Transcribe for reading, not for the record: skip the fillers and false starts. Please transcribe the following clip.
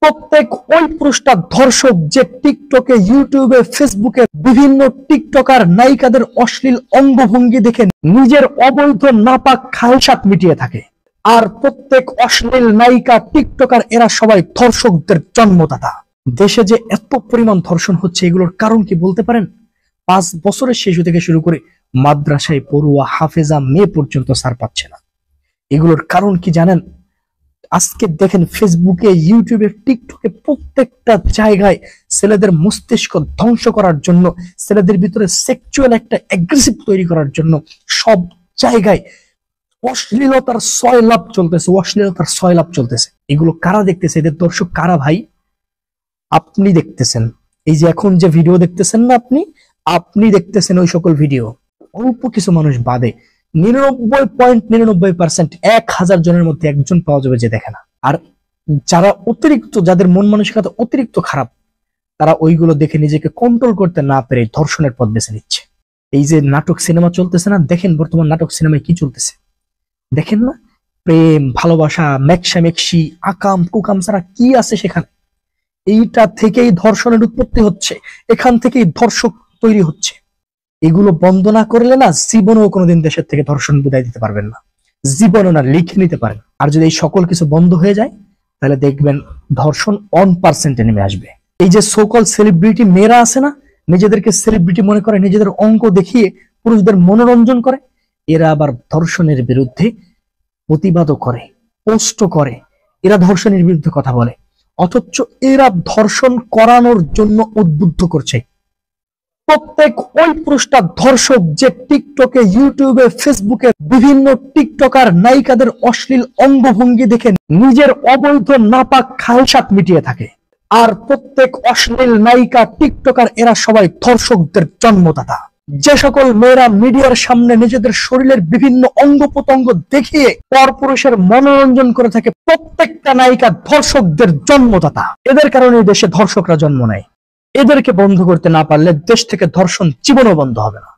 প্রত্যেক ওই পুরুষটা ধর্ষক যে টিকটকে, ইউটিউবে, ফেসবুকে বিভিন্ন টিকটকার নায়িকাদের অশ্লীল অঙ্গভঙ্গি দেখে নিজের অবৈধ নাপাক খালসাত মিটিয়ে থাকে। আর প্রত্যেক অশ্লীল নায়িকা, টিকটকার এরা সবাই ধর্ষকদের জন্মদাতা। দেশে যে এত পরিমাণ ধর্ষণ হচ্ছে এগুলোর কারণ কি বলতে পারেন? 5 বছরের শিশু থেকে শুরু করে মাদ্রাসায় পড়ুয়া হাফেজা মেয়ে পর্যন্ত ছাড় পাচ্ছে না। এগুলোর কারণ কি জানেন? আজকে দেখেন ফেসবুকে, ইউটিউবে, টিকটকে প্রত্যেকটা জায়গায় ছেলেদের মস্তিষ্ক ধ্বংস করার জন্য, ছেলেদের ভিতরে সেক্সুয়াল একটা অ্যাগ্রেসিভ তৈরি করার জন্য সব জায়গায় অশ্লীলতার সয়লাভ চলতেছে। এগুলো কারা দেখতেছে? এদের দর্শক কারা ভাই? আপনি দেখতেছেন। এই যে এখন যে ভিডিও দেখতেছেন না, আপনি দেখতেছেন ওই সকল ভিডিও। অল্প কিছু মানুষ বাদে 99.99% 1000 জনের মধ্যে একজন পাওয়া যাবে যে দেখে না। আর যারা অতিরিক্ত, যাদের মন মানসিকতা অতিরিক্ত খারাপ, তারা ওইগুলো দেখে নিজেকে কন্ট্রোল করতে না পেরে ধর্ষণের পথ বেছে নিচ্ছে। এই যে নাটক সিনেমা চলতেছে না, দেখেন বর্তমান নাটক সিনেমায় কি চলতেছে দেখেন না? প্রেম, ভালোবাসা, মেকশি, আকাম কুকাম ছাড়া কি আছে সেখানে? এইটা থেকেই ধর্ষণের উৎপত্তি হচ্ছে, এখান থেকেই ধর্ষক তৈরি হচ্ছে। এগুলো বন্ধ না করলে না, জীবনেও কোনোদিন দেশের থেকে ধর্ষণ বিদায় দিতে পারবেন না, জীবনও না, লিখে নিতে পারেন। আর যদি এই সকল কিছু বন্ধ হয়ে যায় তাহলে দেখবেন ধর্ষণ 1% নেমে আসবে। এই যে সোকল সেলিব্রিটি মেয়েরা আছে না, নিজেদেরকে সেলিব্রিটি মনে করে, নিজেদের অঙ্ক দেখিয়ে পুরুষদের মনোরঞ্জন করে, এরা আবার ধর্ষণের বিরুদ্ধে প্রতিবাদও করে, পোস্ট করে, এরা ধর্ষণের বিরুদ্ধে কথা বলে, অথচ এরা ধর্ষণ করানোর জন্য উদ্বুদ্ধ করছে। প্রত্যেক ওই পুরুষটা ধর্ষক যে টিকটকে, ইউটিউবে, ফেসবুকে বিভিন্ন টিকটকার নায়িকাদের অশ্লীল অঙ্গভঙ্গি দেখে নিজের অবৈধ নাপাক খালসাত মিটিয়ে থাকে। আর প্রত্যেক অশ্লীল নায়িকা, টিকটকার এরা সবাই ধর্ষকদের জন্মদাতা। যে সকল মেয়েরা মিডিয়ার সামনে নিজেদের শরীরের বিভিন্ন অঙ্গ প্রত্যঙ্গ দেখিয়ে পরপুরুষের মনোরঞ্জন করে থাকে, প্রত্যেকটা নায়িকা ধর্ষকদের জন্মদাতা। এদের কারণে দেশে ধর্ষকরা জন্ম নেয়। এদেরকে বন্ধ করতে না পারলে দেশ থেকে ধর্ষণ জীবনও বন্ধ হবে না।